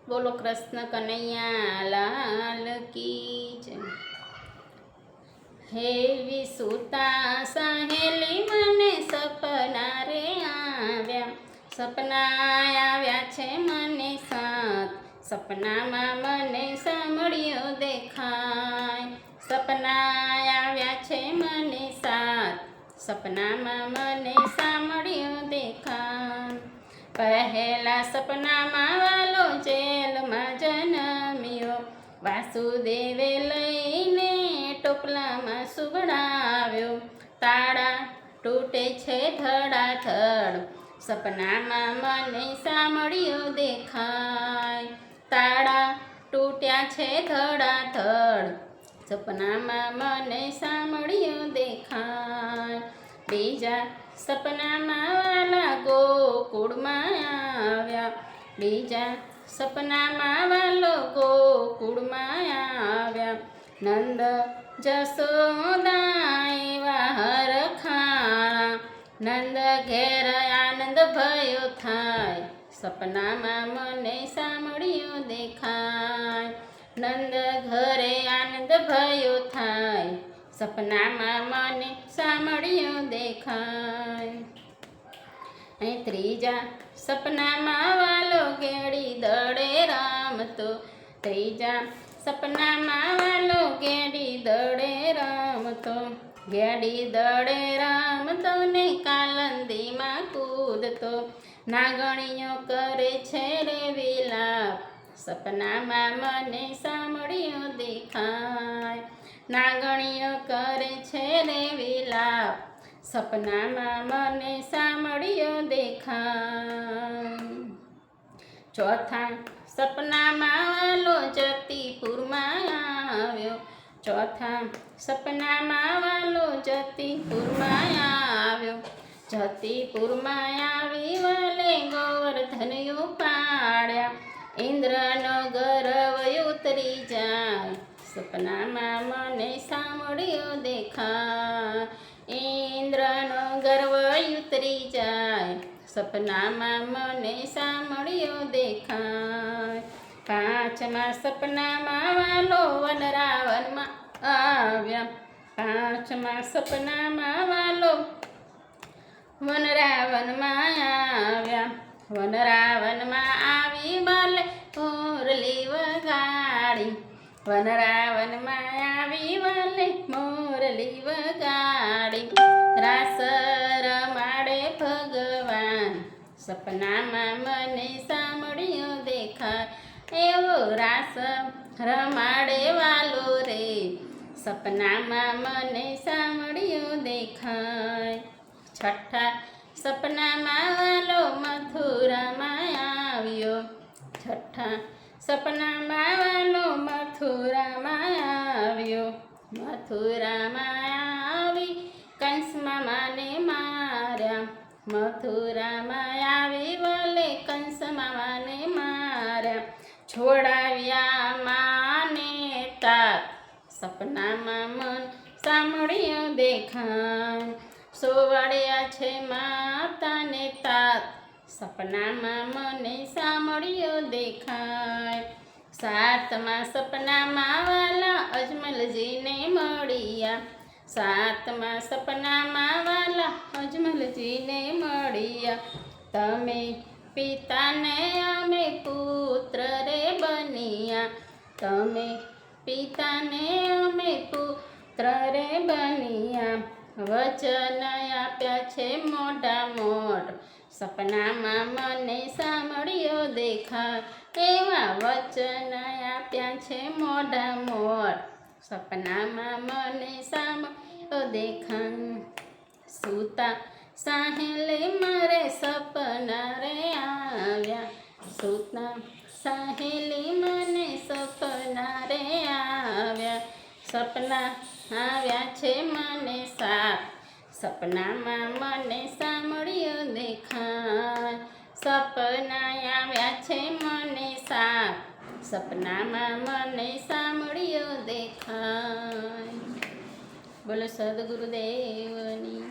બોલો કૃષ્ણ કનૈયા લાલ કી જય। હે વિસુતા સહેલી મને સપના રે આવ્યા, સપના આવ્યા છે મને સાત, સપનામાં મને સાંભળ્યો દેખાય, સપના આવ્યા છે મને સાત, સપનામાં મને સાંભળ્યો દેખાય। પહેલા સપનામાં વાલો જેલમાં જન્મ્યો, વાસુદેવે લઈને ટોપલામાં સુવડાવ્યો, તાળા તૂટે છે ધડાધડ, સપનામાં મને સાંભળ્યો દેખાય, તાળા તૂટ્યા છે ધડાધડ, સપનામાં મને સાંભળ્યો દેખાય। બીજા સપનામાં વાલા ગોકુળમાં આવ્યા, બીજા સપનામાં વાલો ગોકુળમાં આવ્યા, નંદ જશોદા એવા હરખાણા, નંદ ઘેર આનંદ ભયો થાય, સપનામાં મને સાંભળ્યો દેખાય, નંદ ઘરે આનંદ ભયો થાય, સપનામાં મને સાંભળ્યો દેખાય। અહીં ત્રીજા સપનામાં વાલો ગેડી દડે રમતો, ત્રીજા સપનામાં વાલો ગેડી દડે રમતો, ગેડી દડે રમતો ને કાલંદીમાં કૂદતો, નાગણીઓ કરે છે રે વિલાપ, સપનામાં મને સાંભળ્યો દેખાય, નાગણીઓ કરે છે રે વિલાપ, સપનામાં મને સાંભળ્યો દેખાય। ચોથા સપનામાં વાલો જતીપુરમાં આવ્યો, ચોથા સપનામાં વાલો જતીપુરમાં આવ્યો, જતીપુરમાં આવી વાલે ગોવર્ધન ઉપાડ્યા, ઇન્દ્રનો ગર્વ ઉતરી જાય, સપનામાં મને સાંભળ્યો દેખાય, ઇન્દ્રનો ગર્વ ઉતરી જાય, સપનામાં મને સાંભળ્યો દેખાય। પાંચમા સપનામાં વાલો વનરાવનમાં આવ્યા, પાંચમા સપનામાં વાલો વનરાવનમાં આવ્યા, વનરાવનમાં આવી બાલે મોરલી વગાડી, વનરાવનમાં આવી વાલે મોરલી વગાડી, રાસ રમાડે ભગવાન, સપનામાં મને સાંભળ્યો દેખાય, એવો રાસ રમાડે વાલો રે, સપનામાં મને સાંભળ્યો દેખાય। છઠ્ઠા સપનામાં વાલો મથુરામાં આવ્યો, છઠ્ઠા સપનામાં વાલો મથુરામાં આવ્યો, મથુરામાં આવી કંસ મામાને માર્યા, મથુરામાં આવી વલે કંસ મામાને માર્યા, છોડાવ્યા માને તાત, સપનામાં મન સાંભળ્યો દેખાય, સોવડ્યા છે માતાને તાત, સપનામાં મને સાંભળ્યો દેખાય। સાતમા સપનામાં વાલા અજમલજીને મળ્યા, સાતમા સપનામાં વાલા અજમલજીને મળ્યા, તમે પિતાને અમે પુત્ર રે બન્યા, તમે પિતાને અમે પુત્ર રે બન્યા, વચન આપ્યા છે મોટા મોટ, સપનામાં મને સાંભળ્યો દેખાય, એવા વચન આપ્યા છે મોટા મોટ, સપનામાં મને સાંભળ્યો દેખાય। સૂતા સાહેલે મારે સપના રે આવ્યા, સૂતા સાહેલી મને સપના રે આવ્યા, સપના આવ્યા છે મને સાત, સપનામાં મને સાંભળ્યો દેખાય, સપના આવ્યા છે મને સાત, સપનામાં મને સાંભળ્યો દેખાય। બોલો સદગુરુદેવની।